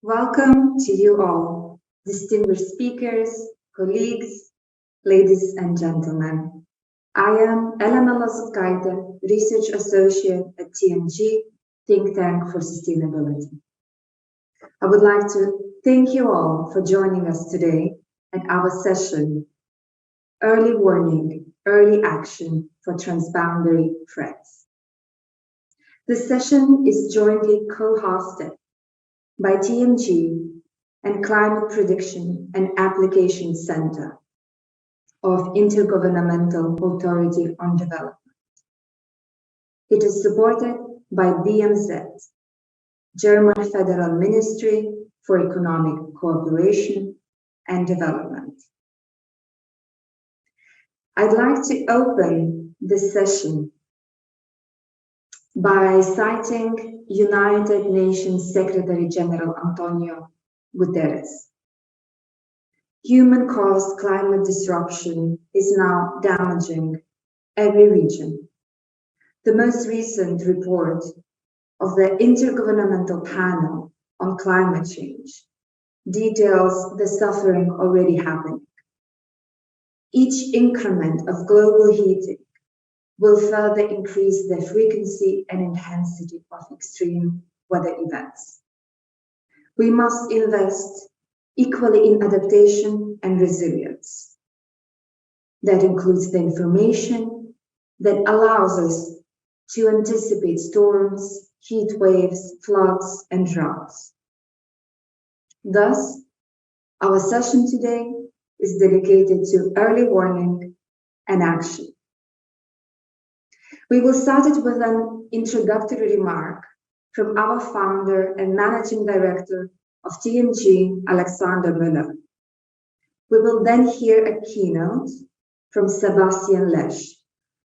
Welcome to you all, distinguished speakers, colleagues, ladies and gentlemen. I am Elena Lazutkaite, Research Associate at TMG, Think Tank for Sustainability. I would like to thank you all for joining us today at our session, Early Warning, Early Action for Transboundary Threats. This session is jointly co-hosted by TMG and Climate Prediction and Application Center of Intergovernmental Authority on Development. It is supported by BMZ, German Federal Ministry for Economic Cooperation and Development. I'd like to open this session by citing United Nations Secretary General Antonio Guterres. Human-caused climate disruption is now damaging every region. The most recent report of the Intergovernmental Panel on Climate Change details the suffering already happening. Each increment of global heating will further increase the frequency and intensity of extreme weather events. We must invest equally in adaptation and resilience. That includes the information that allows us to anticipate storms, heat waves, floods, and droughts. Thus, our session today is dedicated to early warning and action. We will start it with an introductory remark from our founder and managing director of TMG, Alexander Müller. We will then hear a keynote from Sebastian Lesch,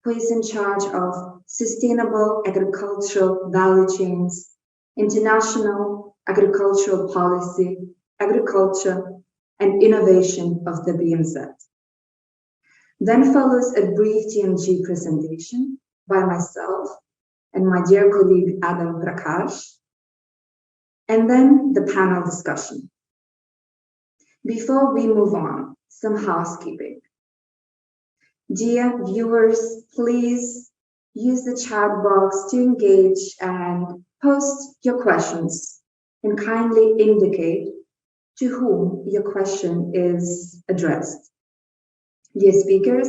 who is in charge of sustainable agricultural value chains, international agricultural policy, agriculture, and innovation of the BMZ. Then follows a brief TMG presentation by myself and my dear colleague Adam Prakash, and then the panel discussion. Before we move on, some housekeeping. Dear viewers, please use the chat box to engage and post your questions, and kindly indicate to whom your question is addressed. Dear speakers,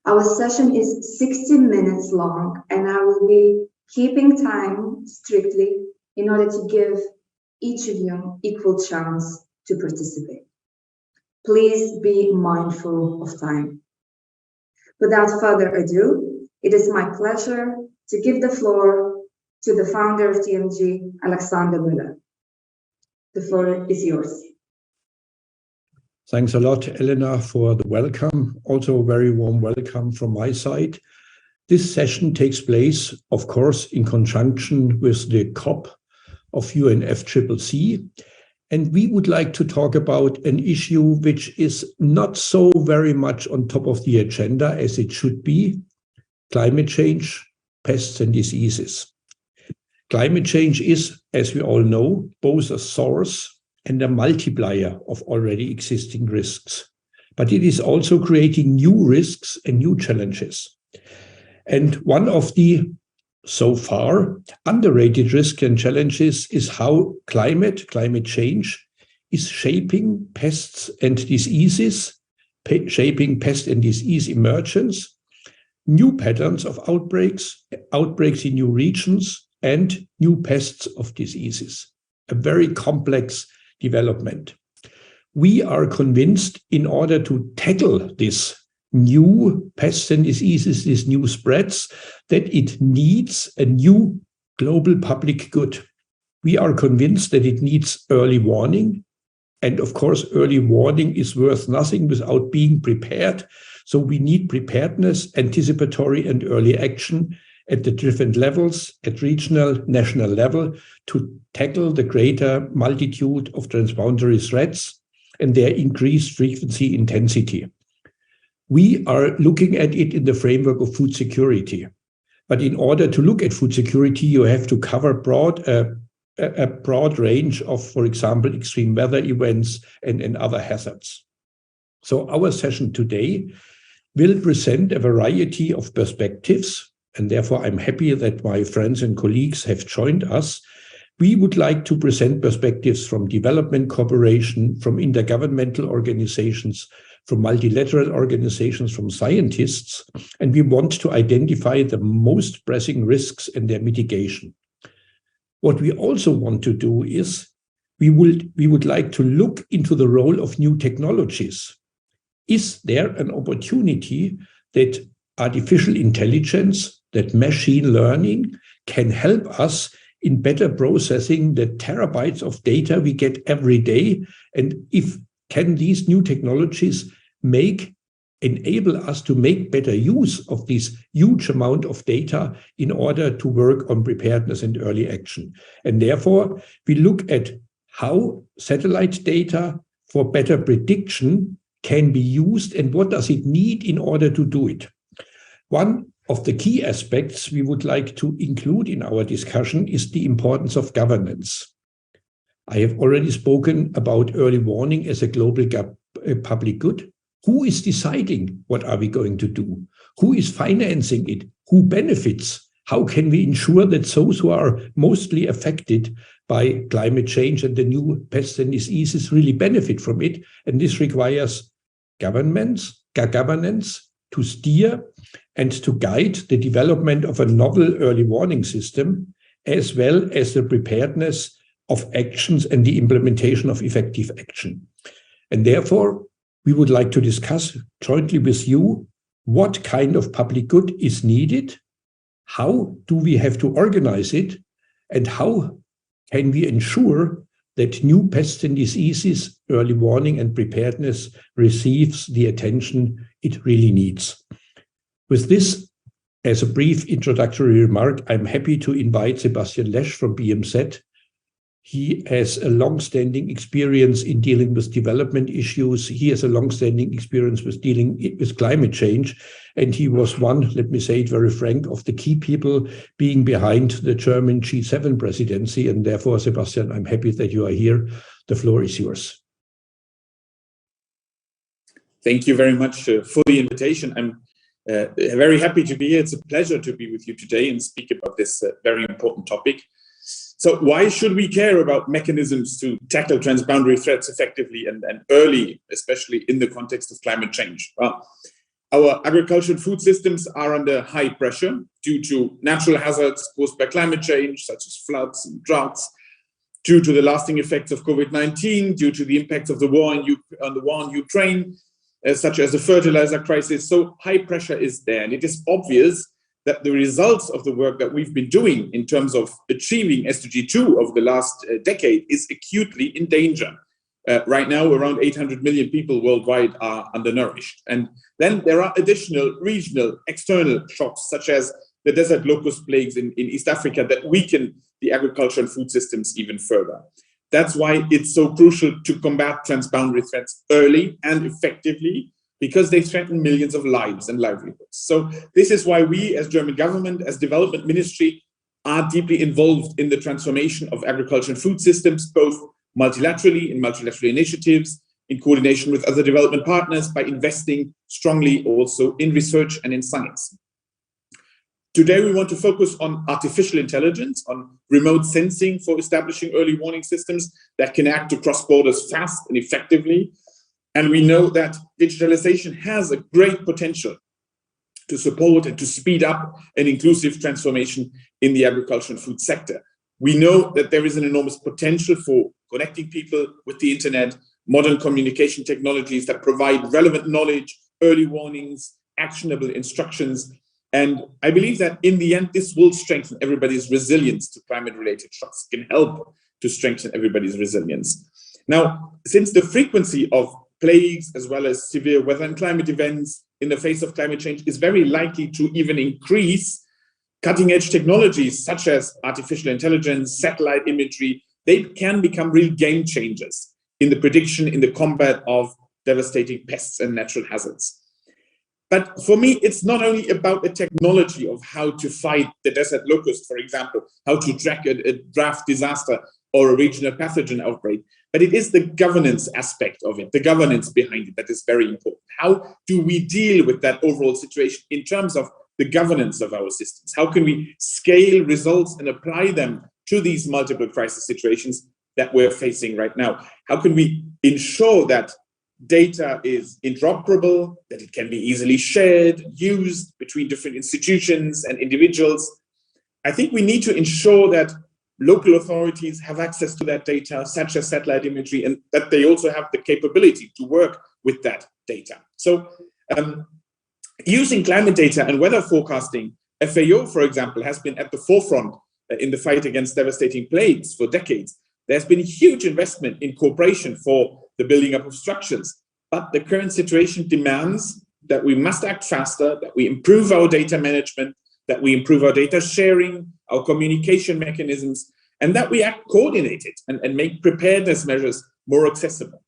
our session is 60 minutes long, and I will be keeping time strictly in order to give each of you equal chance to participate. Please be mindful of time. Without further ado, it is my pleasure to give the floor to the founder of TMG, Alexander Müller. The floor is yours. Thanks a lot, Elena, for the welcome. Also a very warm welcome from my side. This session takes place, of course, in conjunction with the COP of UNFCCC. And we would like to talk about an issue which is not so very much on top of the agenda as it should be: climate change, pests and diseases. Climate change is, as we all know, both a source and a multiplier of already existing risks. But it is also creating new risks and new challenges. And one of the, so far, underrated risks and challenges is how climate change is shaping pests and diseases, shaping pest and disease emergence, new patterns of outbreaks in new regions, and new pests of diseases. A very complex development. We are convinced, in order to tackle this new pests and diseases, these new spreads, that it needs a new global public good. We are convinced that it needs early warning. And of course, early warning is worth nothing without being prepared. So we need preparedness, anticipatory and early action at the different levels, at regional, national level, to tackle the greater multitude of transboundary threats and their increased frequency intensity. We are looking at it in the framework of food security. But in order to look at food security, you have to cover a broad range of, for example, extreme weather events and other hazards. So our session today will present a variety of perspectives, and therefore I'm happy that my friends and colleagues have joined us. We would like to present perspectives from development cooperation, from intergovernmental organizations, from multilateral organizations, from scientists, and we want to identify the most pressing risks and their mitigation. What we also want to do is we would like to look into the role of new technologies. Is there an opportunity that artificial intelligence, that machine learning can help us in better processing the terabytes of data we get every day? And can these new technologies enable us to make better use of this huge amount of data in order to work on preparedness and early action? And therefore, we look at how satellite data for better prediction can be used and what does it need in order to do it. One of the key aspects we would like to include in our discussion is the importance of governance. I have already spoken about early warning as a global public good. Who is deciding what are we going to do? Who is financing it? Who benefits? How can we ensure that those who are mostly affected by climate change and the new pests and diseases really benefit from it? And this requires governance to steer and to guide the development of a novel early warning system, as well as the preparedness of actions and the implementation of effective action. And therefore, we would like to discuss jointly with you what kind of public good is needed, how do we have to organize it, and how can we ensure that new pests and diseases, early warning and preparedness receives the attention it really needs. With this, as a brief introductory remark, I'm happy to invite Sebastian Lesch from BMZ. He has a long-standing experience in dealing with development issues. He has a long-standing experience with dealing with climate change. And he was one, let me say it very frank, of the key people being behind the German G7 presidency. And therefore, Sebastian, I'm happy that you are here. The floor is yours. Thank you very much for the invitation. I'm very happy to be here. It's a pleasure to be with you today and speak about this very important topic. So why should we care about mechanisms to tackle transboundary threats effectively and early, especially in the context of climate change? Well, our agriculture and food systems are under high pressure due to natural hazards caused by climate change, such as floods and droughts, due to the lasting effects of COVID-19, due to the impacts of the war in Ukraine, such as the fertilizer crisis. So high pressure is there, and it is obvious that the results of the work that we've been doing in terms of achieving SDG 2 over the last decade is acutely in danger. Right now, around 800 million people worldwide are undernourished. And then there are additional regional external shocks, such as the desert locust plagues in East Africa, that weaken the agriculture and food systems even further. That's why it's so crucial to combat transboundary threats early and effectively, because they threaten millions of lives and livelihoods. So this is why we, as German government, as development ministry, are deeply involved in the transformation of agriculture and food systems, both multilaterally, in multilateral initiatives, in coordination with other development partners, by investing strongly also in research and in science. Today, we want to focus on artificial intelligence, on remote sensing for establishing early warning systems that can act across borders fast and effectively. And we know that digitalization has a great potential to support and to speed up an inclusive transformation in the agriculture and food sector. We know that there is an enormous potential for connecting people with the internet, modern communication technologies that provide relevant knowledge, early warnings, actionable instructions. And I believe that in the end, this will strengthen everybody's resilience to climate-related shocks, can help to strengthen everybody's resilience. Now, since the frequency of plagues as well as severe weather and climate events in the face of climate change is very likely to even increase, cutting-edge technologies such as artificial intelligence, satellite imagery, they can become real game changers in the prediction, in the combat of devastating pests and natural hazards. But for me, it's not only about the technology of how to fight the desert locust, for example, how to track a drought disaster or a regional pathogen outbreak, but it is the governance aspect of it, the governance behind it, that is very important. How do we deal with that overall situation in terms of the governance of our systems? How can we scale results and apply them to these multiple crisis situations that we're facing right now? How can we ensure that data is interoperable, that it can be easily shared, used between different institutions and individuals? I think we need to ensure that local authorities have access to that data, such as satellite imagery, and that they also have the capability to work with that data. So using climate data and weather forecasting, FAO, for example, has been at the forefront in the fight against devastating plagues for decades. There's been a huge investment in cooperation for the building up of structures, but the current situation demands that we must act faster, that we improve our data management, that we improve our data sharing, our communication mechanisms, and that we act coordinated and make preparedness measures more accessible.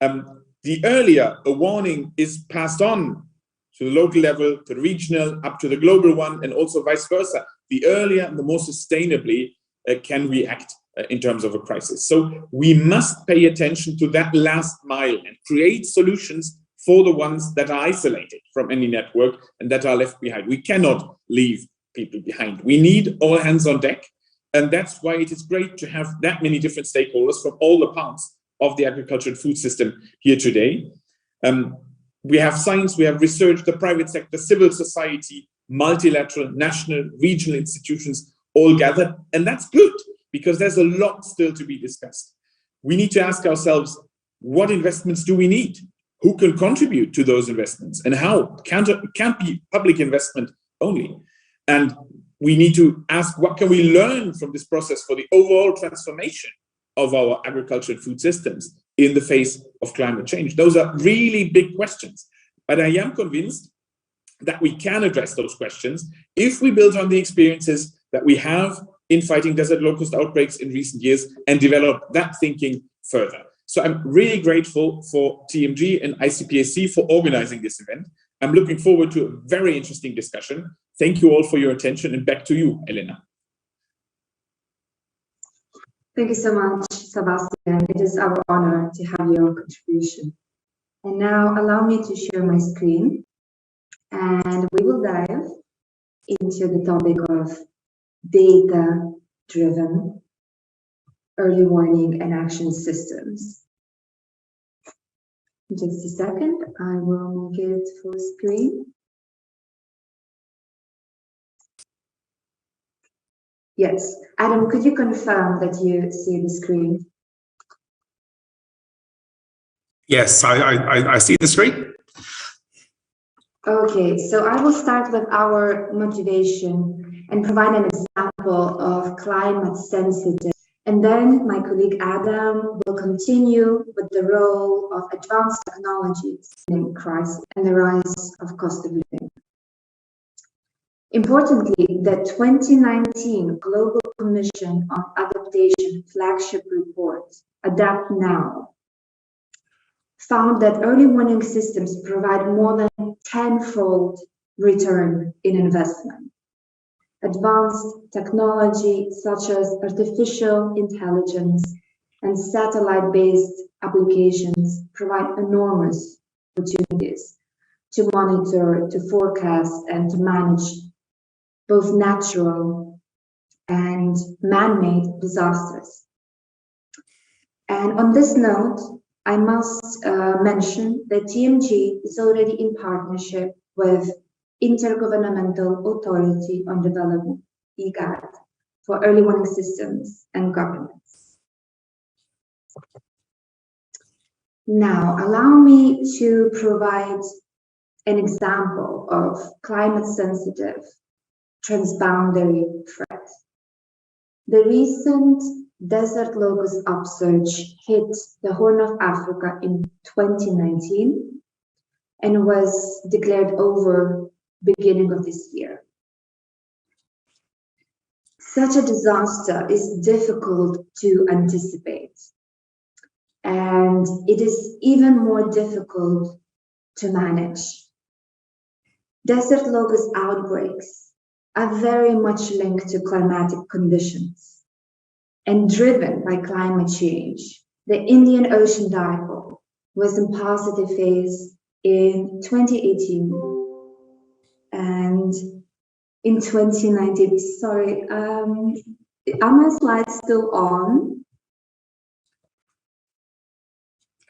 The earlier a warning is passed on to the local level, to the regional, up to the global one, and also vice versa, the earlier and the more sustainably can we act in terms of a crisis. So we must pay attention to that last mile and create solutions for the ones that are isolated from any network and that are left behind. We cannot leave people behind. We need all hands on deck. And that's why it is great to have that many different stakeholders from all the parts of the agriculture and food system here today. We have science, we have research, the private sector, civil society, multilateral, national, regional institutions all gathered. And that's good, because there's a lot still to be discussed. We need to ask ourselves, what investments do we need? Who can contribute to those investments and how? It can't be public investment only. And we need to ask, what can we learn from this process for the overall transformation of our agriculture and food systems in the face of climate change? Those are really big questions. But I am convinced that we can address those questions if we build on the experiences that we have in fighting desert locust outbreaks in recent years and develop that thinking further. So I'm really grateful for TMG and ICPAC for organizing this event. I'm looking forward to a very interesting discussion. Thank you all for your attention, and back to you, Elena. Thank you so much, Sebastian. It is our honor to have your contribution. And now allow me to share my screen, and we will dive into the topic of data-driven early warning and action systems. Just a second, I will make it full screen. Yes, Adam, could you confirm that you see the screen? Yes, I see the screen. Okay, so I will start with our motivation and provide an example of climate sensitive. And then my colleague Adam will continue with the role of advanced technologies in crisis and the rise of cost of living. Importantly, the 2019 Global Commission on Adaptation flagship report, Adapt Now, found that early warning systems provide more than 10-fold return in investment. Advanced technology such as artificial intelligence and satellite-based applications provide enormous opportunities to monitor, to forecast, and to manage both natural and man-made disasters. And on this note, I must mention that TMG is already in partnership with Intergovernmental Authority on Development, IGAD, for early warning systems and governance. Now, allow me to provide an example of climate-sensitive transboundary threat. The recent desert locust upsurge hit the Horn of Africa in 2019 and was declared over beginning of this year. Such a disaster is difficult to anticipate, and it is even more difficult to manage. Desert locust outbreaks are very much linked to climatic conditions and driven by climate change. The Indian Ocean dipole was in positive phase in 2018 and in 2019. Sorry, are my slides still on?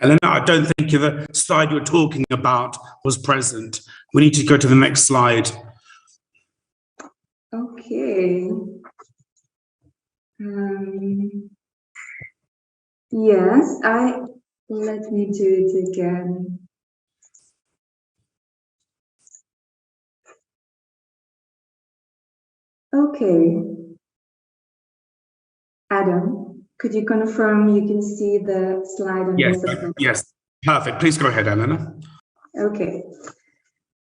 Elena, I don't think the slide you're talking about was present. We need to go to the next slide. Okay. Yes, let me do it again. Okay. Adam, could you confirm you can see the slide on Yes, both of them? yes, perfect. Please go ahead, Elena. Okay.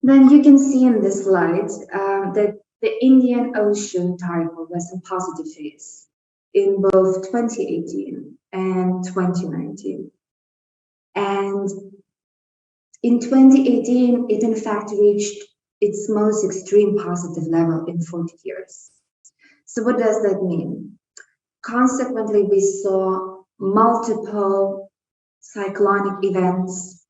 Then you can see in this slide that the Indian Ocean dipole was in positive phase in both 2018 and 2019. And in 2018, it in fact reached its most extreme positive level in 40 years. So what does that mean? Consequently, we saw multiple cyclonic events,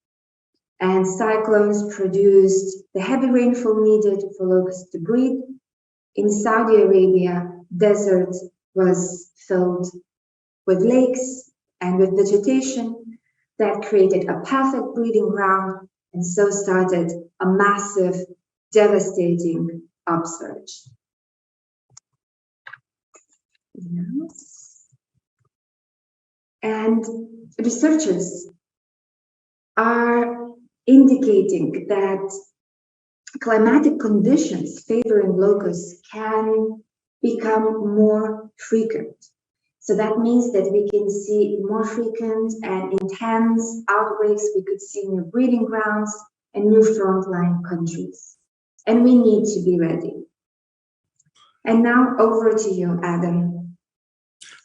and cyclones produced the heavy rainfall needed for locusts to breed. In Saudi Arabia, desert was filled with lakes and with vegetation that created a perfect breeding ground, and so started a massive, devastating upsurge. Yes. And researchers are indicating that climatic conditions favoring locusts can become more frequent. So that means that we can see more frequent and intense outbreaks. We could see new breeding grounds and new frontline countries. And we need to be ready. And now over to you, Adam.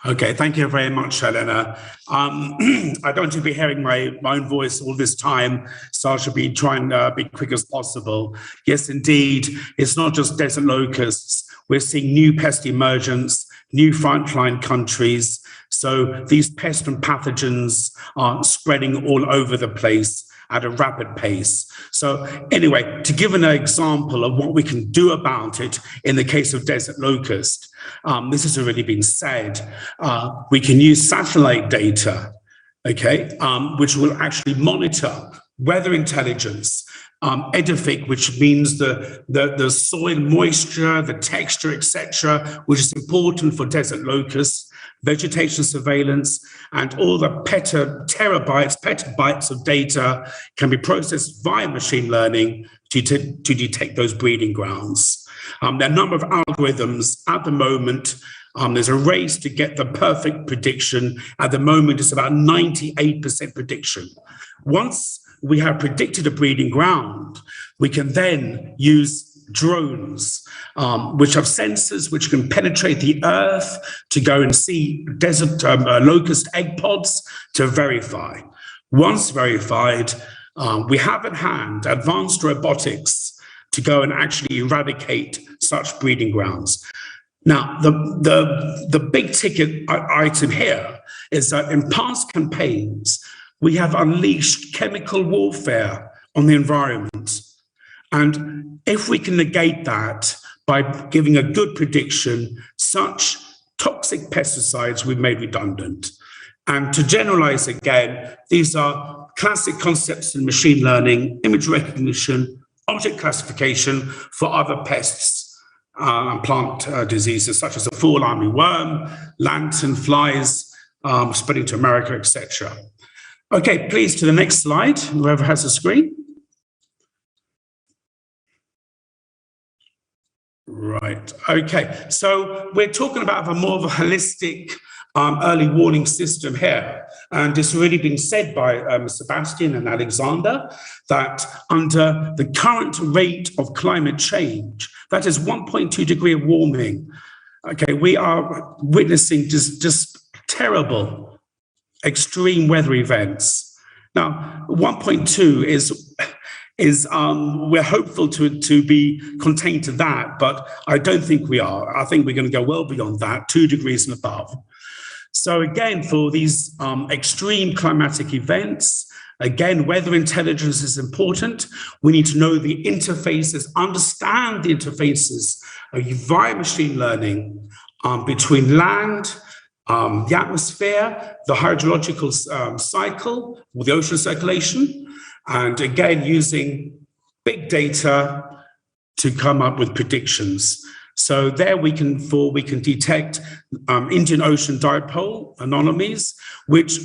Okay, thank you very much, Helena. I don't want to be hearing my own voice all this time, so I should be trying to be quick as possible. Yes, indeed, it's not just desert locusts. We're seeing new pest emergence, new frontline countries. So these pests and pathogens are spreading all over the place at a rapid pace. So anyway, to give an example of what we can do about it in the case of desert locust, this has already been said. We can use satellite data, okay, which will actually monitor weather intelligence, edaphic, which means the soil moisture, the texture, etc., which is important for desert locusts, vegetation surveillance, and all the petabytes of data can be processed via machine learning to detect those breeding grounds. There are a number of algorithms at the moment. There's a race to get the perfect prediction. At the moment, it's about 98% prediction. Once we have predicted a breeding ground, we can then use drones, which have sensors which can penetrate the earth to go and see desert locust egg pods to verify. Once verified, we have at hand advanced robotics to go and actually eradicate such breeding grounds. Now, the big ticket item here is that in past campaigns, we have unleashed chemical warfare on the environment. And if we can negate that by giving a good prediction, such toxic pesticides we've made redundant. And to generalize again, these are classic concepts in machine learning, image recognition, object classification for other pests and plant diseases, such as the fall army worm, lantern flies, spreading to America, etc. Okay, please to the next slide, whoever has a screen. Right, okay, so we're talking about more of a holistic early warning system here. And it's already been said by Sebastian and Alexander that under the current rate of climate change, that is 1.2 degree warming, okay, we are witnessing just terrible extreme weather events. Now, 1.2 is we're hopeful to be contained to that, but I don't think we are. I think we're going to go well beyond that, 2 degrees and above. So again, for these extreme climatic events, again, weather intelligence is important. We need to know the interfaces, understand the interfaces via machine learning between land, the atmosphere, the hydrological cycle, the ocean circulation, and again, using big data to come up with predictions. So there we can detect Indian Ocean dipole anomalies, which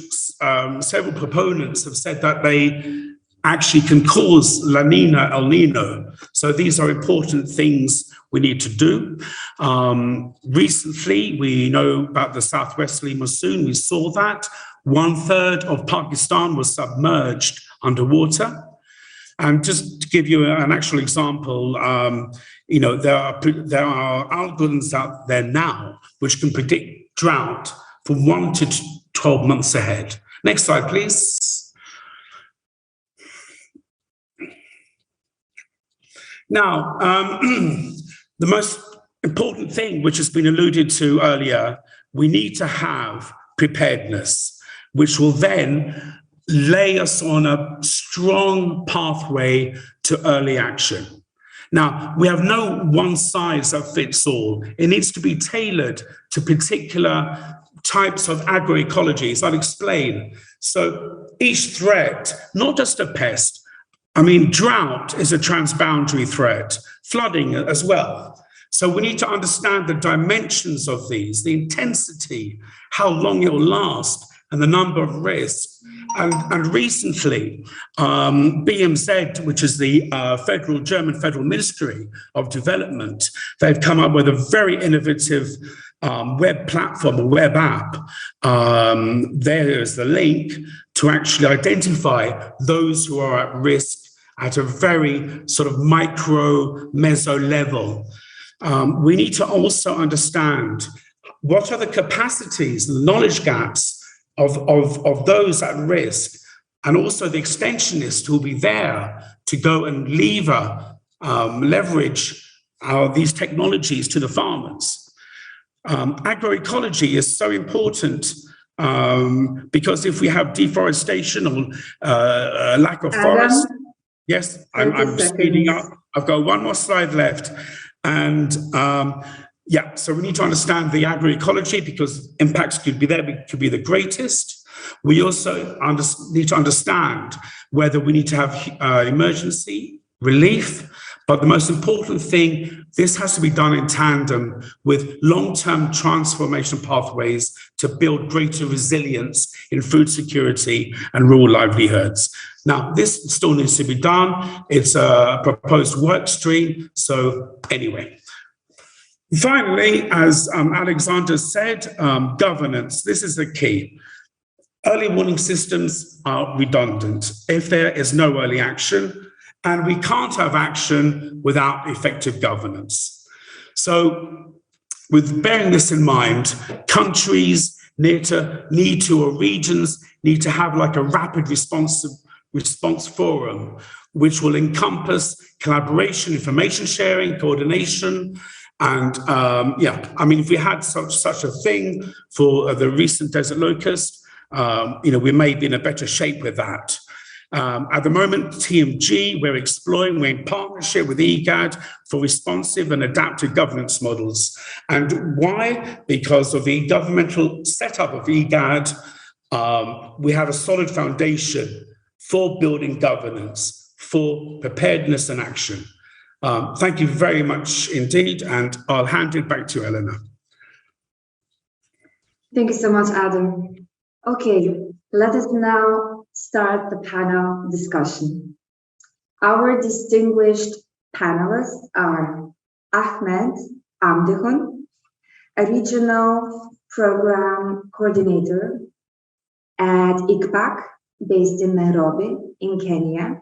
several proponents have said that they actually can cause La Nina, El Nino. So these are important things we need to do. Recently, we know about the southwesterly monsoon. We saw that 1/3 of Pakistan was submerged underwater. And just to give you an actual example, there are algorithms out there now which can predict drought from 1 to 12 months ahead. Next slide, please. Now, the most important thing, which has been alluded to earlier, we need to have preparedness, which will then lay us on a strong pathway to early action. Now, we have no one size that fits all. It needs to be tailored to particular types of agroecologies. I'll explain. So each threat, not just a pest, drought is a transboundary threat, flooding as well. So we need to understand the dimensions of these, the intensity, how long it will last, and the number of risks. And recently, BMZ, which is the German Federal Ministry of Development, they've come up with a very innovative web platform, a web app. There is the link to actually identify those who are at risk at a very sort of micro, meso level. We need to also understand what are the capacities, the knowledge gaps of those at risk, and also the extensionists who will be there to go and leverage these technologies to the farmers. Agroecology is so important because if we have deforestation or lack of forest, yes, I'm speeding up. I've got one more slide left. And so we need to understand the agroecology because impacts could be there, could be the greatest. We also need to understand whether we need to have emergency relief. But the most important thing, this has to be done in tandem with long-term transformation pathways to build greater resilience in food security and rural livelihoods. Now, this still needs to be done. It's a proposed work stream. So anyway. Finally, as Alexander said, governance, this is the key. Early warning systems are redundant if there is no early action, and we can't have action without effective governance. So with bearing this in mind, countries or regions need to have like a rapid response forum, which will encompass collaboration, information sharing, coordination. And if we had such a thing for the recent desert locust, we may be in a better shape with that. At the moment, TMG, we're in partnership with IGAD for responsive and adaptive governance models. And why? Because of the governmental setup of IGAD, we have a solid foundation for building governance, for preparedness and action. Thank you very much indeed, and I'll hand it back to Eleanor. Thank you so much, Adam. Okay, let us now start the panel discussion. Our distinguished panelists are Ahmed Amdehun, a regional program coordinator at ICPAC, based in Nairobi, in Kenya.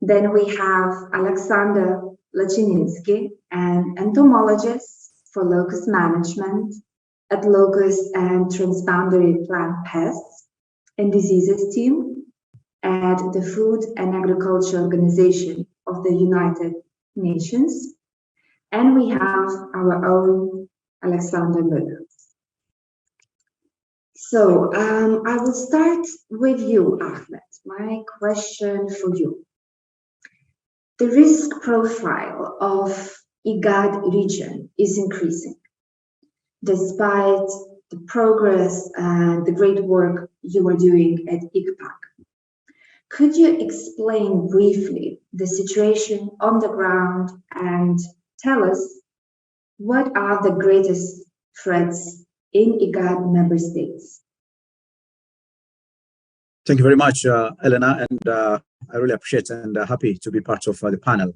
Then we have Alexander Lachininsky, an entomologist for locust management at Locust and Transboundary Plant Pests and Diseases team. at the Food and Agriculture Organization of the United Nations. And we have our own Alexander Müller. So I will start with you, Ahmed. My question for you. The risk profile of IGAD region is increasing, despite the progress and the great work you are doing at ICPAC. Could you explain briefly the situation on the ground and tell us what are the greatest threats in IGAD member states? Thank you very much, Elena, and I really appreciate and happy to be part of the panel.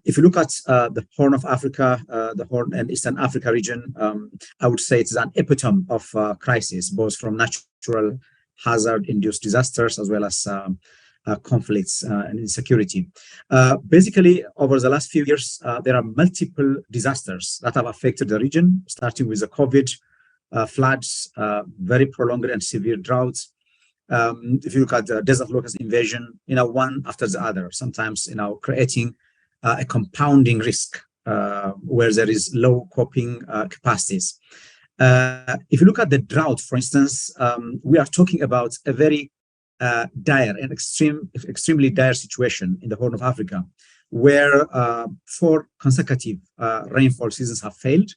If you look at the Horn of Africa, the Horn and Eastern Africa region, I would say it's an epitome of crisis, both from natural hazard-induced disasters as well as conflicts and insecurity. Basically, over the last few years, there are multiple disasters that have affected the region, starting with the COVID, floods, very prolonged and severe droughts. If you look at the desert locust invasion, one after the other, sometimes, creating a compounding risk where there is low coping capacities. If you look at the drought, for instance, we are talking about a very dire and extremely dire situation in the Horn of Africa, where 4 consecutive rainfall seasons have failed,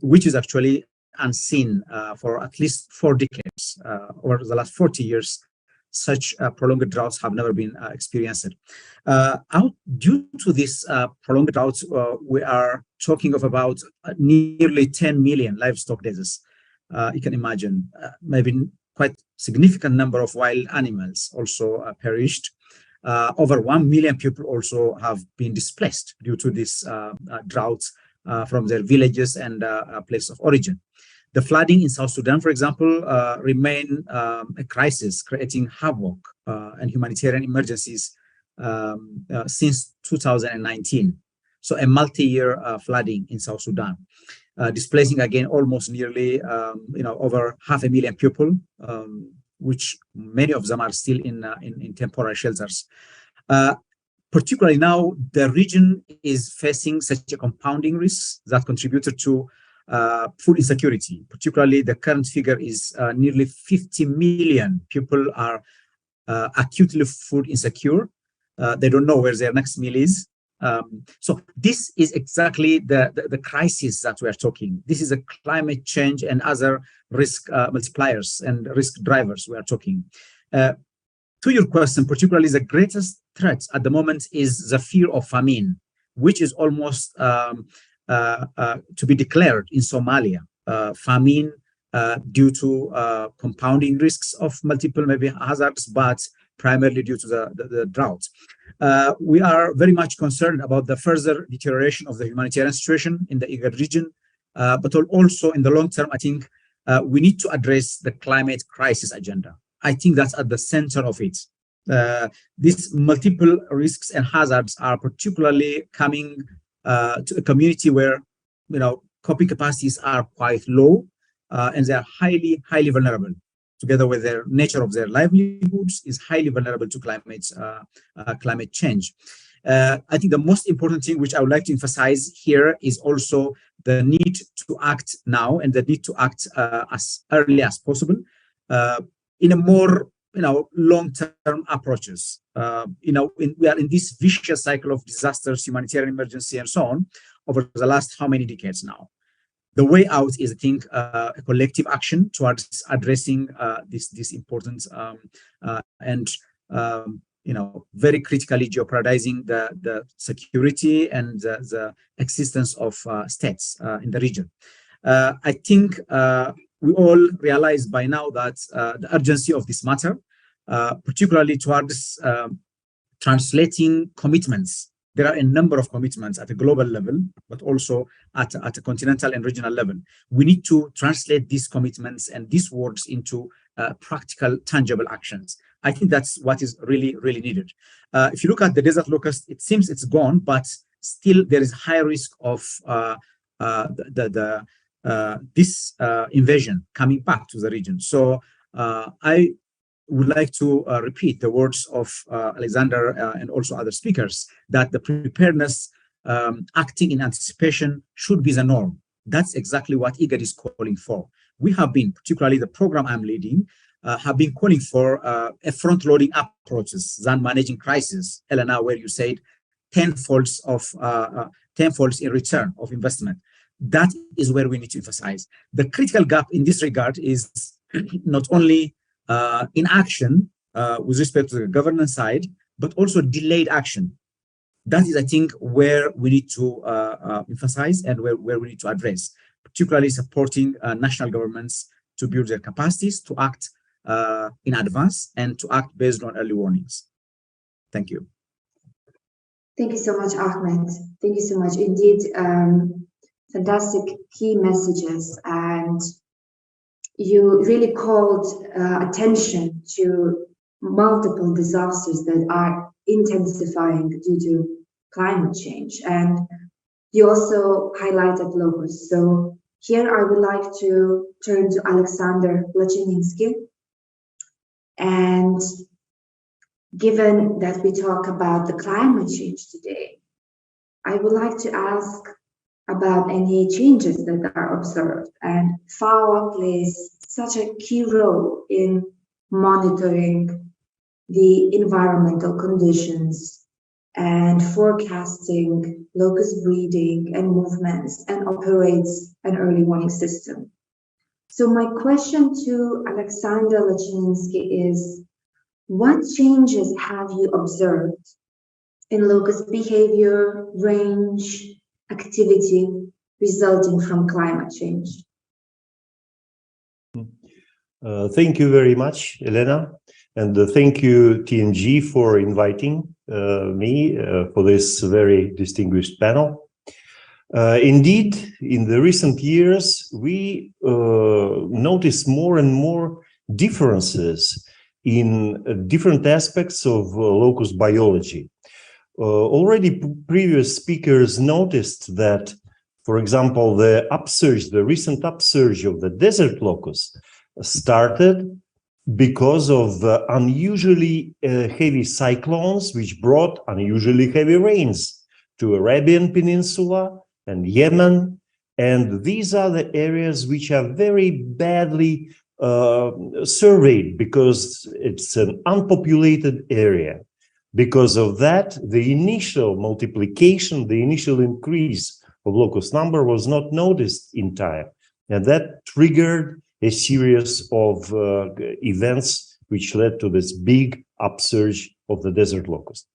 which is actually unseen for at least 4 decades. Over the last 40 years, such prolonged droughts have never been experienced. Due to this prolonged droughts, we are talking of about nearly 10 million livestock deaths. You can imagine, maybe quite significant number of wild animals also perished. Over 1 million people also have been displaced due to this droughts from their villages and place of origin. The flooding in South Sudan, for example, remain a crisis, creating havoc and humanitarian emergencies since 2019. So a multi-year flooding in South Sudan, displacing again almost nearly over 500,000 people, which many of them are still in temporary shelters. Particularly now, the region is facing such a compounding risk that contributed to food insecurity. Particularly, the current figure is nearly 50 million people are acutely food insecure. They don't know where their next meal is. So this is exactly the crisis that we are talking. This is a climate change and other risk multipliers and risk drivers we are talking. To your question, particularly the greatest threat at the moment is the fear of famine, which is almost to be declared in Somalia. Famine due to compounding risks of multiple maybe hazards, but primarily due to the drought. We are very much concerned about the further deterioration of the humanitarian situation in the IGAD region, but also in the long term, I think we need to address the climate crisis agenda. I think that's at the center of it. These multiple risks and hazards are particularly coming to a community where, coping capacities are quite low, and they are highly vulnerable. Together with their nature of their livelihoods, is highly vulnerable to climate change. I think the most important thing which I would like to emphasize here is also the need to act now and the need to act as early as possible in a more long-term approaches. We are in this vicious cycle of disasters, humanitarian emergency, and so on over the last how many decades now. The way out is, I think, a collective action towards addressing this important and very critically jeopardizing the security and the existence of states in the region. I think we all realize by now that the urgency of this matter, particularly towards translating commitments. There are a number of commitments at a global level, but also at a continental and regional level. We need to translate these commitments and these words into practical, tangible actions. I think that's what is really needed. If you look at the desert locust, it seems it's gone, but still there is high risk of this invasion coming back to the region. So I would like to repeat the words of Alexander and also other speakers, that the preparedness acting in anticipation should be the norm. That's exactly what IGAD is calling for. We have been, particularly the program I'm leading, have been calling for a front-loading approaches than managing crisis. Elena, where you said tenfolds in return of investment. That is where we need to emphasize. The critical gap in this regard is not only inaction with respect to the governance side, but also delayed action. That is, I think, where we need to emphasize and where we need to address, particularly supporting national governments to build their capacities to act in advance and to act based on early warnings. Thank you. Thank you so much, Ahmed. Thank you so much. Indeed, fantastic key messages, and you really called attention to multiple disasters that are intensifying due to climate change. And you also highlighted locusts. So here I would like to turn to Alexander Lachininski. And given that we talk about the climate change today, I would like to ask about any changes that are observed. And FAO plays such a key role in monitoring the environmental conditions and forecasting locust breeding and movements, and operates an early warning system. So my question to Alexander Lachininski is, what changes have you observed in locust behavior, range, activity resulting from climate change? Thank you very much, Elena, and thank you, TMG, for inviting me for this very distinguished panel. Indeed, in the recent years, we notice more and more differences in different aspects of locust biology. Already previous speakers noticed that, for example, the recent upsurge of the desert locust started because of unusually heavy cyclones, which brought unusually heavy rains to Arabian Peninsula and Yemen. And these are the areas which are very badly surveyed because it's an unpopulated area. Because of that, the initial multiplication, the initial increase of locust number was not noticed in time. And that triggered a series of events which led to this big upsurge of the desert locust.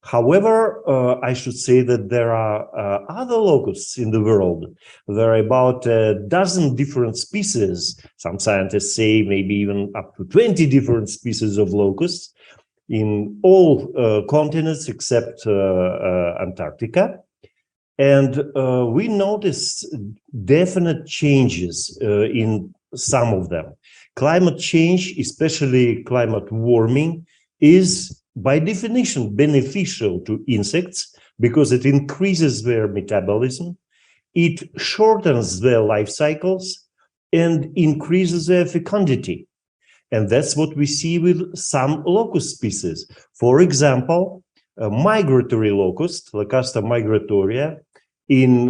However, I should say that there are other locusts in the world. There are about a dozen different species. Some scientists say maybe even up to 20 different species of locusts in all continents except Antarctica. And we notice definite changes in some of them. Climate change, especially climate warming, is by definition beneficial to insects because it increases their metabolism, it shortens their life cycles, and increases their fecundity. And that's what we see with some locust species. For example, a migratory locust, Locusta migratoria, in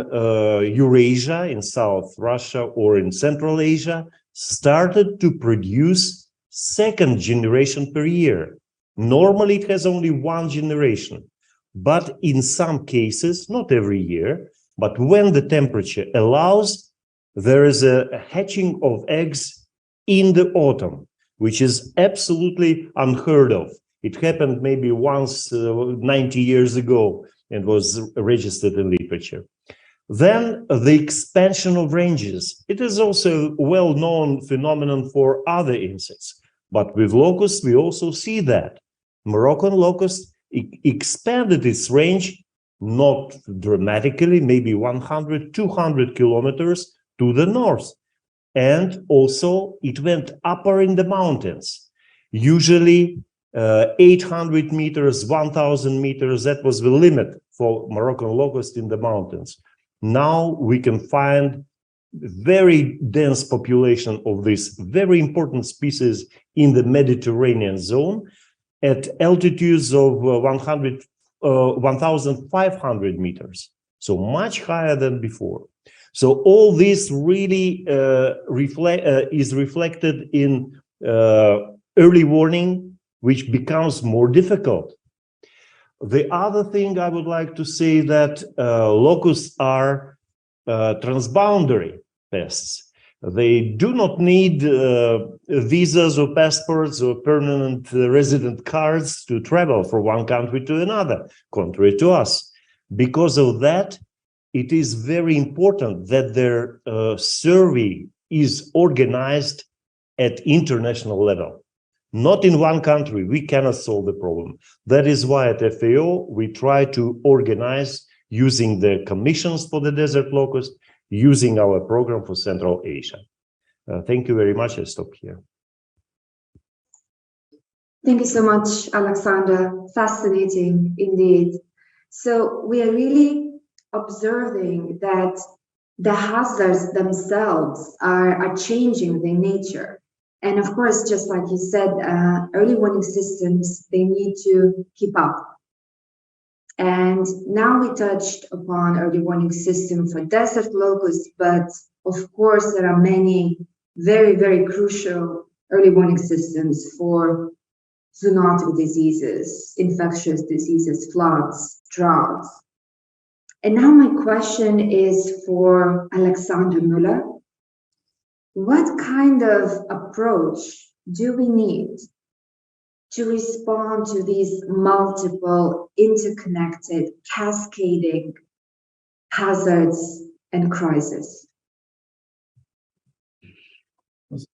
Eurasia, in South Russia, or in Central Asia, started to produce second generation per year. Normally, it has only one generation. But in some cases, not every year, but when the temperature allows, there is a hatching of eggs in the autumn, which is absolutely unheard of. It happened maybe once 90 years ago and was registered in literature. Then the expansion of ranges. It is also a well-known phenomenon for other insects, but with locusts, we also see that. Moroccan locust expanded its range, not dramatically, maybe 100, 200 kilometers to the north. And also it went upper in the mountains, usually 800 meters, 1,000 meters, that was the limit for Moroccan locust in the mountains. Now we can find very dense population of this very important species in the Mediterranean zone at altitudes of 1,500 meters, so much higher than before. So all this really is reflected in early warning, which becomes more difficult. The other thing I would like to say that locusts are transboundary pests. They do not need visas or passports or permanent resident cards to travel from one country to another, contrary to us. Because of that, it is very important that their survey is organized at international level. Not in one country, we cannot solve the problem. That is why at FAO, we try to organize using the commissions for the desert locust, using our program for Central Asia. Thank you very much. I stop here. Thank you so much, Alexander. Fascinating indeed. So we are really observing that the hazards themselves are changing their nature. And of course, just like you said, early warning systems, they need to keep up. And now we touched upon early warning system for desert locusts, but of course there are many very, very crucial early warning systems for zoonotic diseases, infectious diseases, floods, droughts. And now my question is for Alexander Müller. What kind of approach do we need to respond to these multiple, interconnected, cascading hazards and crises?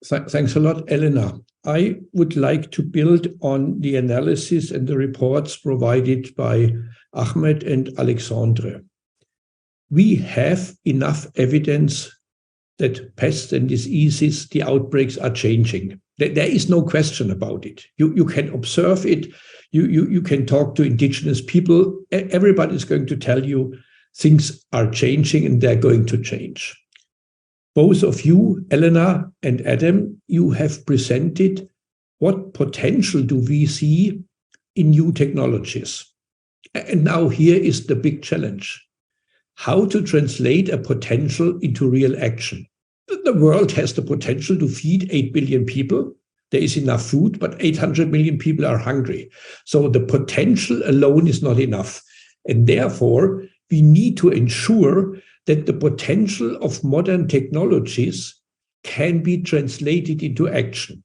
Thanks a lot, Elena. I would like to build on the analysis and the reports provided by Ahmed and Alexandre. We have enough evidence that pests and diseases, the outbreaks are changing. There is no question about it. You can observe it. You can talk to indigenous people. Everybody is going to tell you things are changing and they're going to change. Both of you, Elena and Adam, you have presented what potential do we see in new technologies. And now here is the big challenge. How to translate a potential into real action. The world has the potential to feed 8 billion people. There is enough food, but 800 million people are hungry. So the potential alone is not enough. And therefore, we need to ensure that the potential of modern technologies can be translated into action.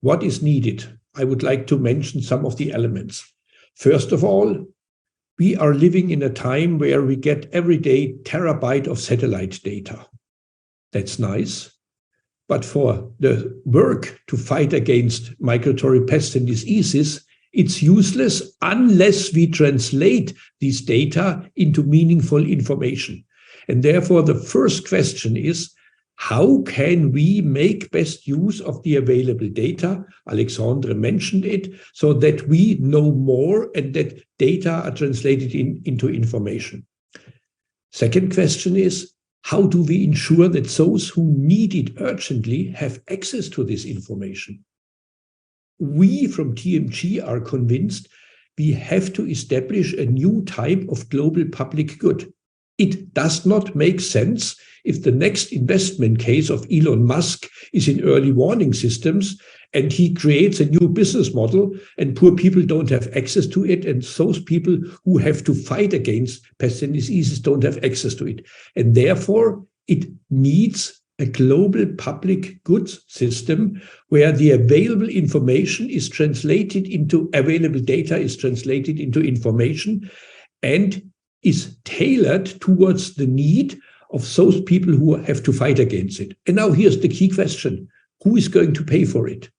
What is needed? I would like to mention some of the elements. First of all, we are living in a time where we get every day terabyte of satellite data. That's nice. But for the work to fight against migratory pests and diseases, it's useless unless we translate these data into meaningful information. And therefore, the first question is, how can we make best use of the available data? Alexandre mentioned it, so that we know more and that data are translated into information. Second question is, how do we ensure that those who need it urgently have access to this information? We from TMG are convinced we have to establish a new type of global public good. It does not make sense if the next investment case of Elon Musk is in early warning systems and he creates a new business model and poor people don't have access to it, and those people who have to fight against pests and diseases don't have access to it. And therefore, it needs a global public goods system where the available information is translated into available data, is translated into information, and is tailored towards the need of those people who have to fight against it. And now here's the key question. Who is going to pay for it?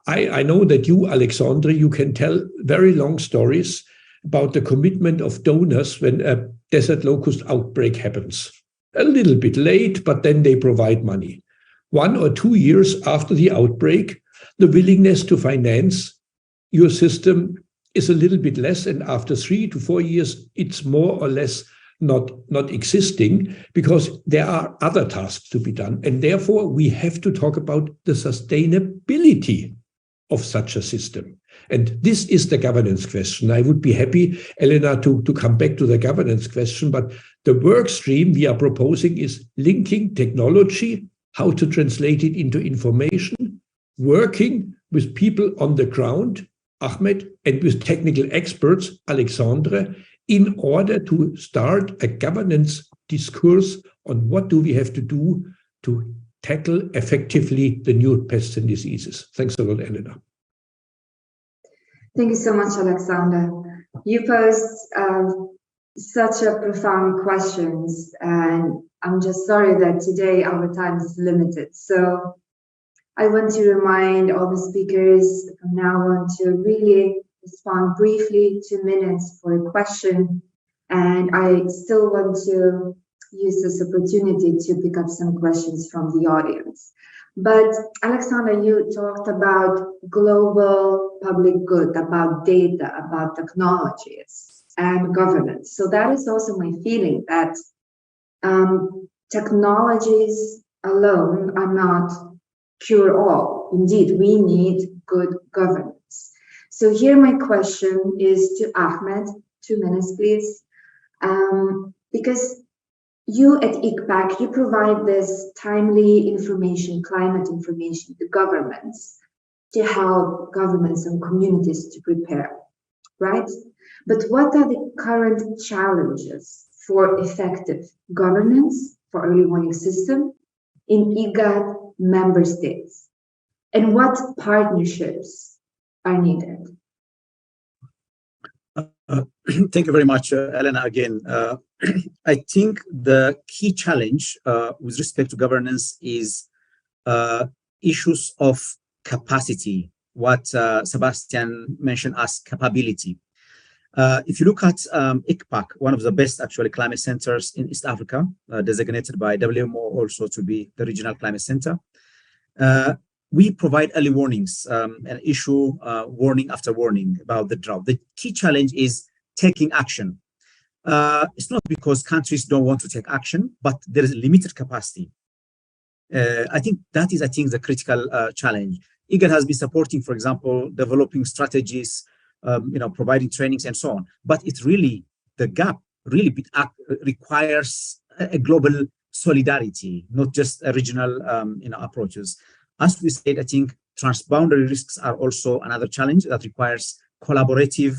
I know that you, Alexandre, you can tell very long stories about the commitment of donors when a desert locust outbreak happens. A little bit late, but then they provide money. 1 or 2 years after the outbreak, the willingness to finance your system is a little bit less, and after 3 to 4 years, it's more or less not existing, because there are other tasks to be done. And therefore, we have to talk about the sustainability of such a system. And this is the governance question. I would be happy, Elena, to come back to the governance question, but the work stream we are proposing is linking technology, how to translate it into information, working with people on the ground, Ahmed, and with technical experts, Alexandre, in order to start a governance discourse on what do we have to do to tackle effectively the new pests and diseases. Thanks a lot, Elena. Thank you so much, Alexander. You posed such a profound questions, and I'm just sorry that today our time is limited. So I want to remind all the speakers from now on to really respond briefly, 2 minutes for a question. And I still want to use this opportunity to pick up some questions from the audience. But Alexander, you talked about global public good, about data, about technologies and governance. So that is also my feeling that technologies alone are not cure-all. Indeed, we need good governance. So here my question is to Ahmed, 2 minutes, please. Because you at ICPAC, you provide this timely information, climate information to governments to help governments and communities to prepare, right? But what are the current challenges for effective governance for early warning system in IGAD member states? And what partnerships are needed? Thank you very much, Elena, again. I think the key challenge with respect to governance is issues of capacity, what Sebastian mentioned as capability. If you look at ICPAC, one of the best actually climate centers in East Africa, designated by WMO also to be the regional climate center, we provide early warnings and issue warning after warning about the drought. The key challenge is taking action. It's not because countries don't want to take action, but there is limited capacity. I think that is, the critical challenge. IGAD has been supporting, for example, developing strategies, providing trainings and so on. But it's really, the gap really requires a global solidarity, not just a regional, approaches. As we said, I think transboundary risks are also another challenge that requires collaborative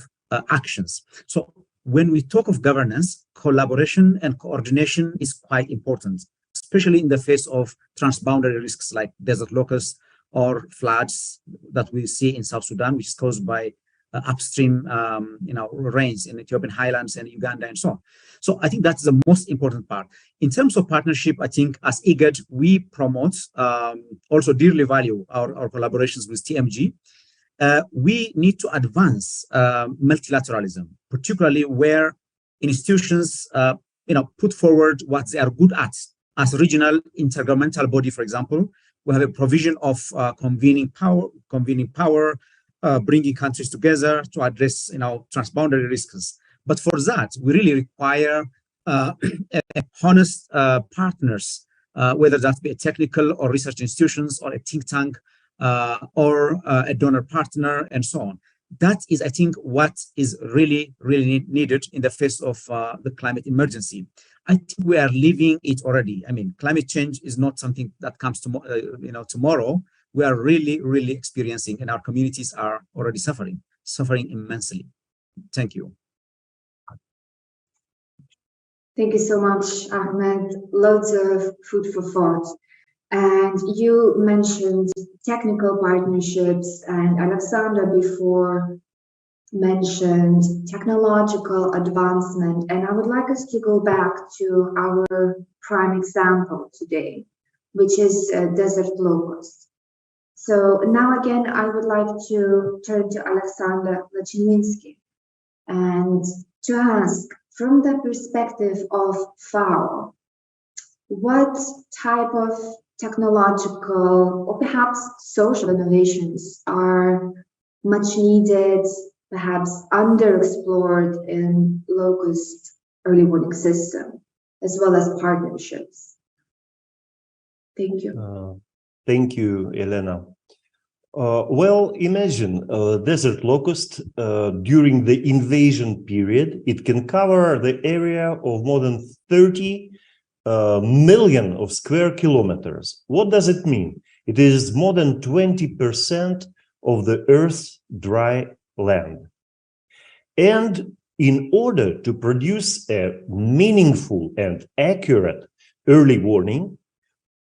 actions. So when we talk of governance, collaboration and coordination is quite important, especially in the face of transboundary risks like desert locusts or floods that we see in South Sudan, which is caused by upstream, rains in Ethiopian highlands and Uganda and so on. So I think that's the most important part. In terms of partnership, I think as IGAD, we promote, also dearly value our collaborations with TMG. We need to advance multilateralism, particularly where institutions, put forward what they are good at. As a regional intergovernmental body, for example, we have a provision of convening power, bringing countries together to address, transboundary risks. But for that, we really require honest partners, whether that be a technical or research institutions or a think tank or a donor partner and so on. That is, I think, what is really, really needed in the face of the climate emergency. I think we are living it already. I mean, climate change is not something that comes tomorrow. We are really, really experiencing, and our communities are already suffering immensely. Thank you. Thank you so much, Ahmed. Loads of food for thought. And you mentioned technical partnerships, and Alexander before mentioned technological advancement. And I would like us to go back to our prime example today, which is desert locusts. So now again, I would like to turn to Alexander Lachiminski and to ask, from the perspective of FAO, what type of technological or perhaps social innovations are much needed, perhaps underexplored in locust early warning system, as well as partnerships. Thank you. Thank you, Elena. Well, imagine desert locust during the invasion period. It can cover the area of more than 30 million of square kilometers. What does it mean? It is more than 20% of the Earth's dry land. And in order to produce a meaningful and accurate early warning,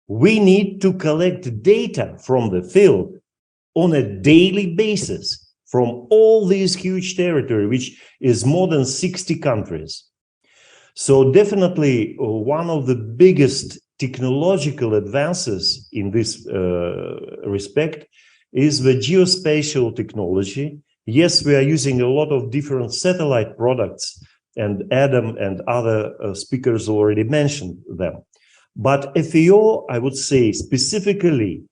we need to collect data from the field on a daily basis from all these huge territory, which is more than 60 countries. So definitely one of the biggest technological advances in this respect is the geospatial technology. Yes, we are using a lot of different satellite products, and Adam and other speakers already mentioned them. But FAO, I would say specifically,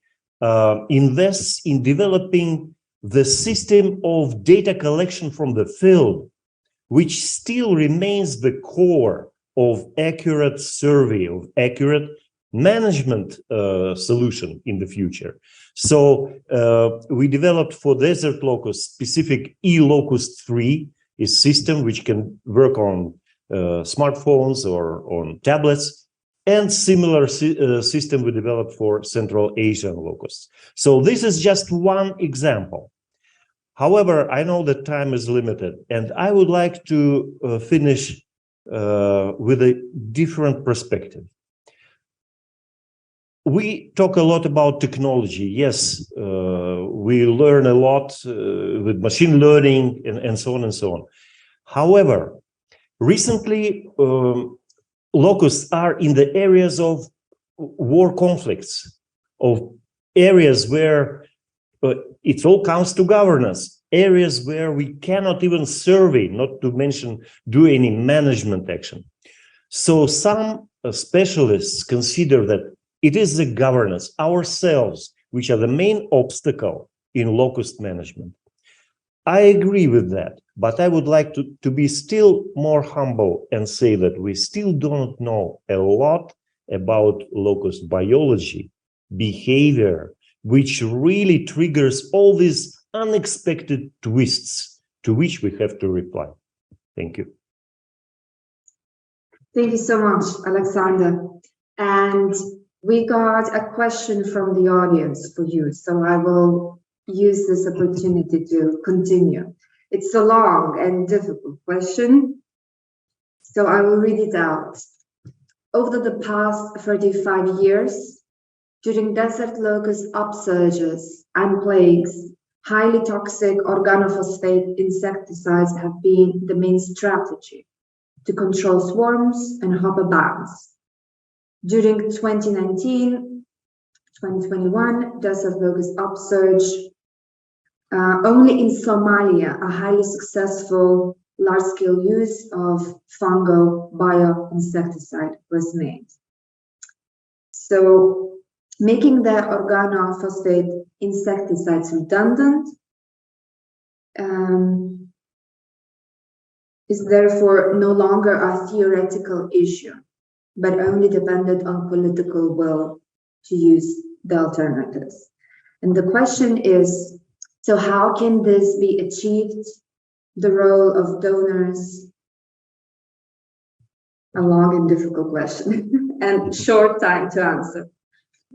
invests in developing the system of data collection from the field, which still remains the core of accurate survey, of accurate management solution in the future. So we developed for desert locust specific eLocust 3, a system which can work on smartphones or on tablets, and similar system we developed for Central Asian locusts. So this is just one example. However, I know that time is limited, and I would like to finish with a different perspective. We talk a lot about technology. Yes, we learn a lot with machine learning and so on and so on. However, recently, locusts are in the areas of war conflicts, of areas where it all comes to governance, areas where we cannot even survey, not to mention do any management action. So some specialists consider that it is the governance, ourselves, which are the main obstacle in locust management. I agree with that, but I would like to be still more humble and say that we still don't know a lot about locust biology, behavior, which really triggers all these unexpected twists to which we have to reply. Thank you. Thank you so much, Alexander. And we got a question from the audience for you, so I will use this opportunity to continue. It's a long and difficult question, so I will read it out. Over the past 35 years, during desert locust upsurges and plagues, highly toxic organophosphate insecticides have been the main strategy to control swarms and hopper bands. During 2019-2021 desert locust upsurge, only in Somalia, a highly successful large-scale use of fungal bioinsecticide was made. So, making the organophosphate insecticides redundant is therefore no longer a theoretical issue, but only dependent on political will to use the alternatives. And the question is, so how can this be achieved? The role of donors, a long and difficult question and short time to answer.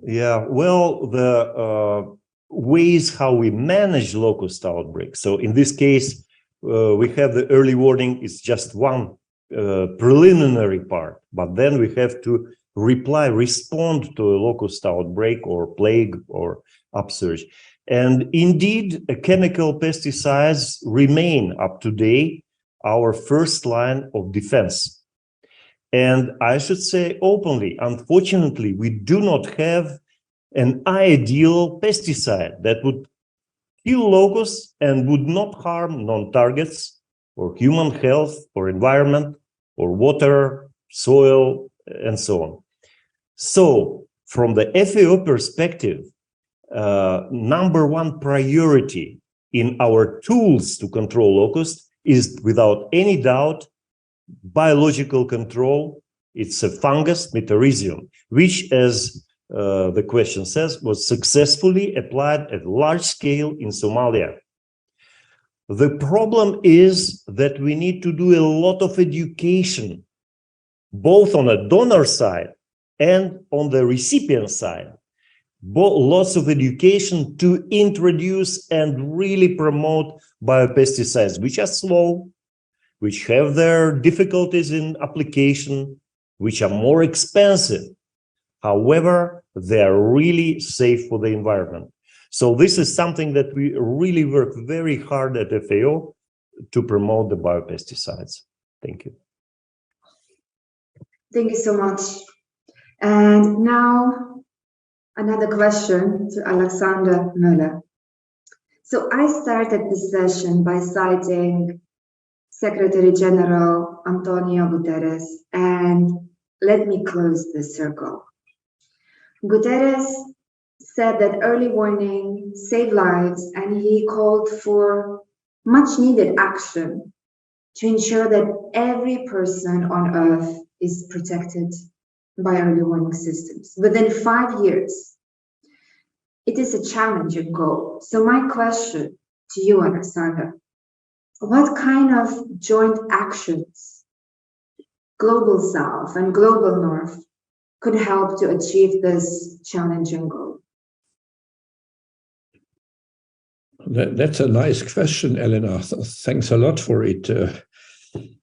Yeah, well, the ways how we manage locust outbreaks. So in this case, we have the early warning is just one preliminary part, but then we have to respond to a locust outbreak or plague or upsurge. And indeed, chemical pesticides remain up to date our first line of defense. And I should say openly, unfortunately, we do not have an ideal pesticide that would kill locusts and would not harm non-targets or human health or environment or water, soil, and so on. So from the FAO perspective, number one priority in our tools to control locusts is without any doubt biological control. It's a fungus, Metarhizium, which, as the question says, was successfully applied at large scale in Somalia. The problem is that we need to do a lot of education, both on a donor side and on the recipient side. Lots of education to introduce and really promote biopesticides, which are slow, which have their difficulties in application, which are more expensive. However, they are really safe for the environment. So this is something that we really work very hard at FAO to promote the biopesticides. Thank you. Thank you so much. And now another question to Alexander Müller. So I started this session by citing Secretary General Antonio Guterres, and let me close this circle. Guterres said that early warning saved lives, and he called for much needed action to ensure that every person on Earth is protected by early warning systems within 5 years. It is a challenging goal. So my question to you, Alexander, what kind of joint actions, Global South and Global North, could help to achieve this challenging goal? That's a nice question, Elena. Thanks a lot for it.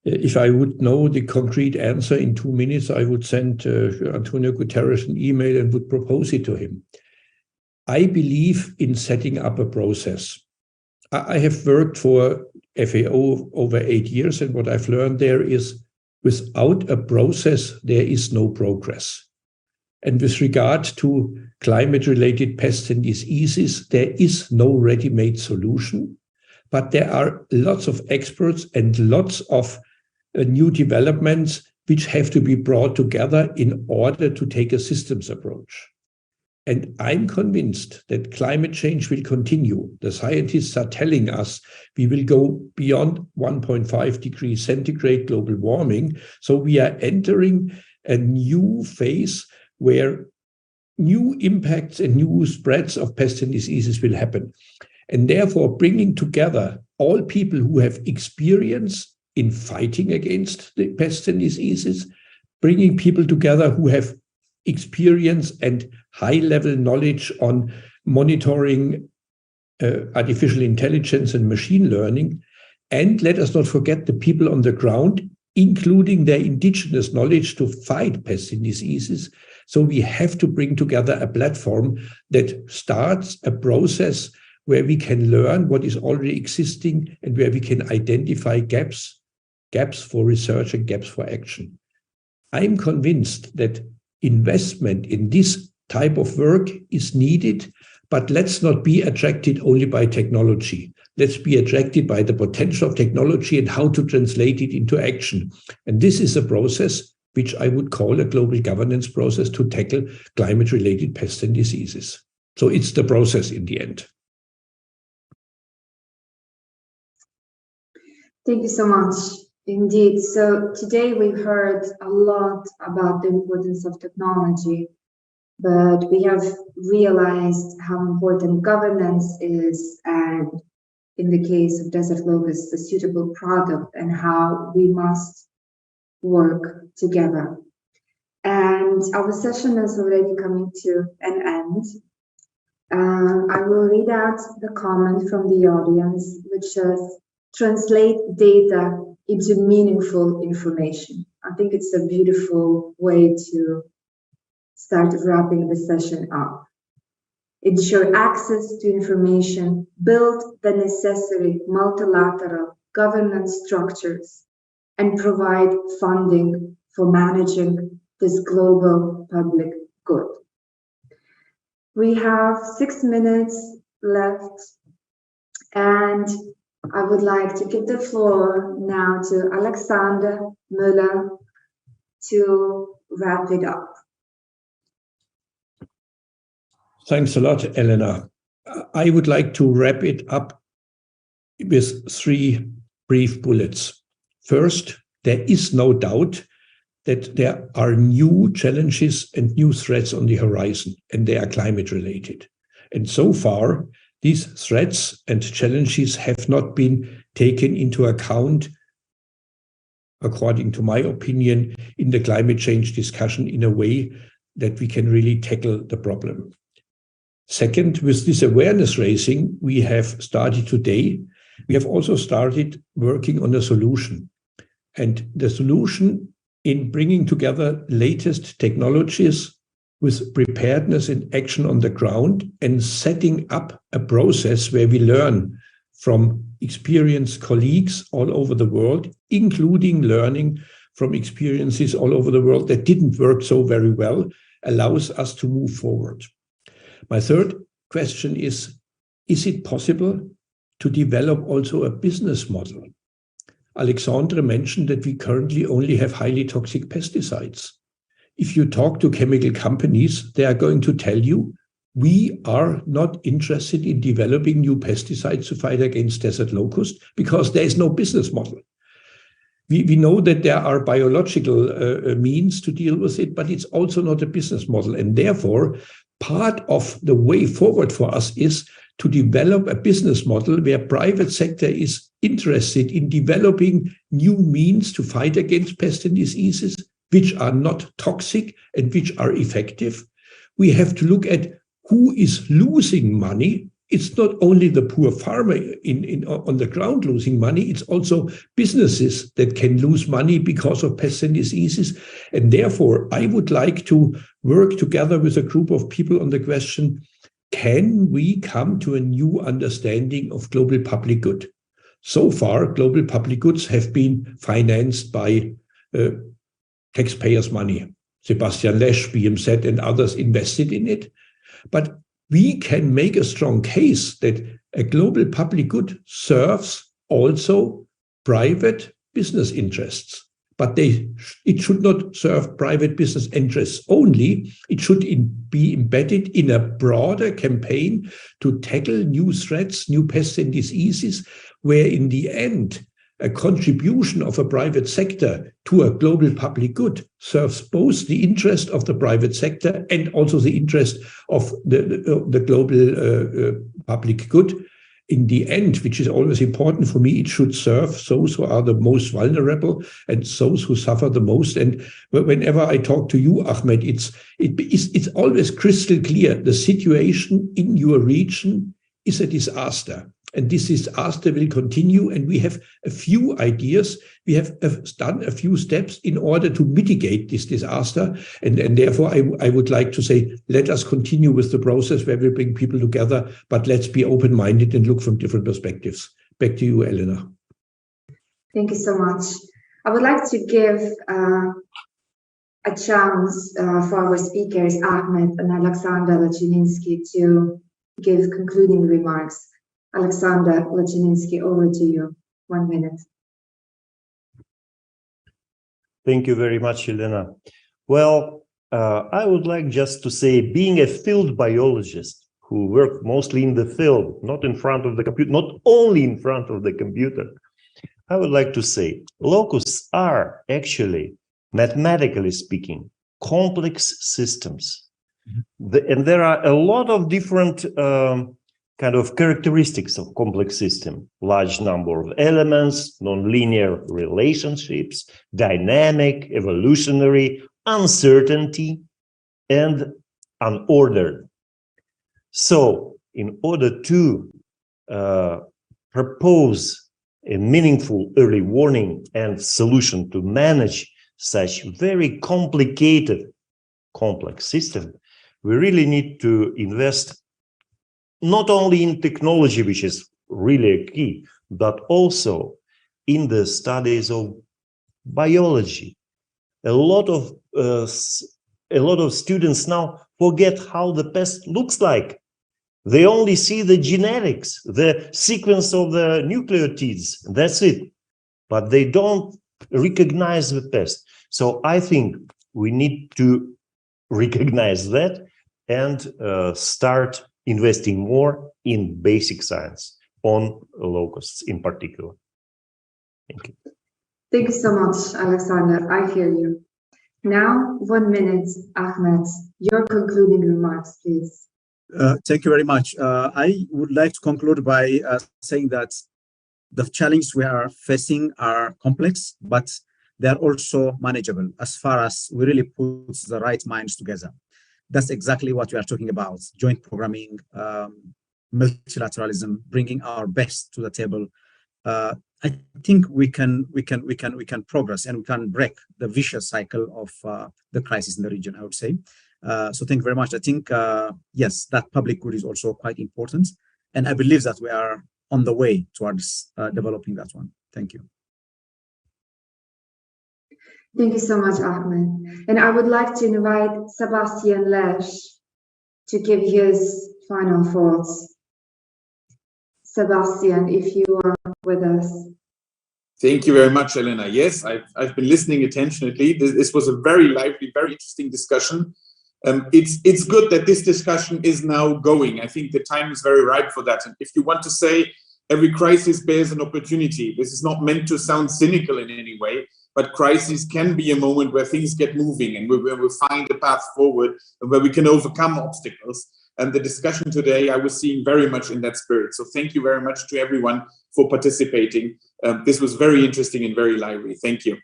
If I would know the concrete answer in 2 minutes, I would send Antonio Guterres an email and would propose it to him. I believe in setting up a process. I have worked for FAO over 8 years, and what I've learned there is without a process, there is no progress. And with regard to climate-related pests and diseases, there is no ready-made solution, but there are lots of experts and lots of new developments which have to be brought together in order to take a systems approach. And I'm convinced that climate change will continue. The scientists are telling us we will go beyond 1.5 degrees centigrade global warming. So we are entering a new phase where new impacts and new spreads of pests and diseases will happen. And therefore, bringing together all people who have experience in fighting against the pests and diseases, bringing people together who have experience and high-level knowledge on monitoring artificial intelligence and machine learning. And let us not forget the people on the ground, including their indigenous knowledge to fight pests and diseases. So we have to bring together a platform that starts a process where we can learn what is already existing and where we can identify gaps for research and gaps for action. I'm convinced that investment in this type of work is needed, but let's not be attracted only by technology. Let's be attracted by the potential of technology and how to translate it into action. And this is a process which I would call a global governance process to tackle climate-related pests and diseases. So it's the process in the end. Thank you so much. Indeed. So today we heard a lot about the importance of technology, but we have realized how important governance is, and in the case of desert locusts, a suitable product, and how we must work together. And our session is already coming to an end. I will read out the comment from the audience, which says, translate data into meaningful information. I think it's a beautiful way to start wrapping the session up. Ensure access to information, build the necessary multilateral governance structures, and provide funding for managing this global public good. We have 6 minutes left, and I would like to give the floor now to Alexander Müller to wrap it up. Thanks a lot, Elena. I would like to wrap it up with 3 brief bullets. First, there is no doubt that there are new challenges and new threats on the horizon, and they are climate related. And so far, these threats and challenges have not been taken into account, according to my opinion, in the climate change discussion in a way that we can really tackle the problem. Second, with this awareness raising we have started today, we have also started working on a solution. And the solution in bringing together latest technologies with preparedness and action on the ground and setting up a process where we learn from experienced colleagues all over the world, including learning from experiences all over the world that didn't work so very well, allows us to move forward. My third question is it possible to develop also a business model? Alexandre mentioned that we currently only have highly toxic pesticides. If you talk to chemical companies, they are going to tell you, we are not interested in developing new pesticides to fight against desert locust because there is no business model. We know that there are biological means to deal with it, but it's also not a business model. And therefore, part of the way forward for us is to develop a business model where private sector is interested in developing new means to fight against pests and diseases, which are not toxic and which are effective. We have to look at who is losing money. It's not only the poor farmer on the ground losing money, it's also businesses that can lose money because of pests and diseases. And therefore, I would like to work together with a group of people on the question, can we come to a new understanding of global public good? So far, global public goods have been financed by taxpayers' money. Sebastian Lesch, BMZ, and others invested in it. But we can make a strong case that a global public good serves also private business interests. But it should not serve private business interests only. It should be embedded in a broader campaign to tackle new threats, new pests and diseases, where in the end, a contribution of a private sector to a global public good serves both the interest of the private sector and also the interest of the global public good. In the end, which is always important for me, it should serve those who are the most vulnerable and those who suffer the most. And whenever I talk to you, Ahmed, it's always crystal clear. The situation in your region is a disaster. And this disaster will continue, and we have a few ideas. We have done a few steps in order to mitigate this disaster. And therefore, I would like to say, let us continue with the process where we bring people together, but let's be open-minded and look from different perspectives. Back to you, Elena. Thank you so much. I would like to give a chance for our speakers, Ahmed and Alexander Lachininski, to give concluding remarks. Alexander Lachininski, over to you. 1 minute. Thank you very much, Elena. Well, I would like just to say, being a field biologist who worked mostly in the field, not in front of the computer, not only in front of the computer, I would like to say locusts are actually, mathematically speaking, complex systems. And there are a lot of different kind of characteristics of complex system, large number of elements, nonlinear relationships, dynamic, evolutionary, uncertainty, and unordered. So in order to propose a meaningful early warning and solution to manage such very complicated, complex system, we really need to invest not only in technology, which is really a key, but also in the studies of biology. A lot of students now forget how the pest looks like. They only see the genetics, the sequence of the nucleotides. That's it. But they don't recognize the pest. So I think we need to recognize that and start investing more in basic science on locusts in particular. Thank you. Thank you so much, Alexander. I hear you. Now, 1 minute, Ahmed, your concluding remarks, please. Thank you very much. I would like to conclude by saying that the challenges we are facing are complex, but they are also manageable as far as we really put the right minds together. That's exactly what we are talking about: joint programming, multilateralism, bringing our best to the table. I think we can progress, and we can break the vicious cycle of the crisis in the region, I would say. So thank you very much. I think, yes, that public good is also quite important. And I believe that we are on the way towards developing that one. Thank you. Thank you so much, Ahmed. And I would like to invite Sebastian Lesch to give his final thoughts. Sebastian, if you are with us. Thank you very much, Elena. Yes, I've been listening attentively. This was a very lively, very interesting discussion. It's good that this discussion is now going. I think the time is very ripe for that. And if you want to say every crisis bears an opportunity, this is not meant to sound cynical in any way, but crisis can be a moment where things get moving and where we find a path forward and where we can overcome obstacles. And the discussion today, I was seeing very much in that spirit. So thank you very much to everyone for participating. This was very interesting and very lively. Thank you.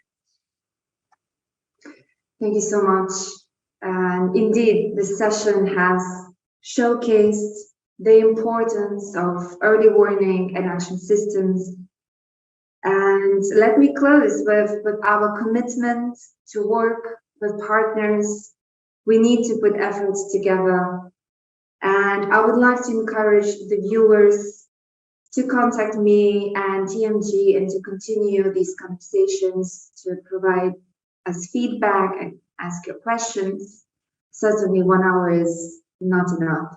Thank you so much. And indeed, this session has showcased the importance of early warning and action systems. And let me close with our commitment to work with partners. We need to put efforts together. And I would like to encourage the viewers to contact me and TMG and to continue these conversations, to provide us feedback and ask your questions. Certainly 1 hour is not enough.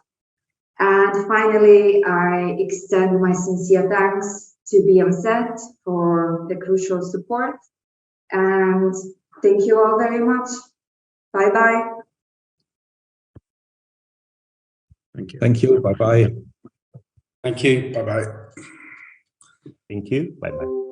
And finally, I extend my sincere thanks to BMZ for the crucial support. And thank you all very much. Bye-bye. Thank you. Thank you. Bye-bye. Thank you. Bye-bye. Thank you. Bye-bye.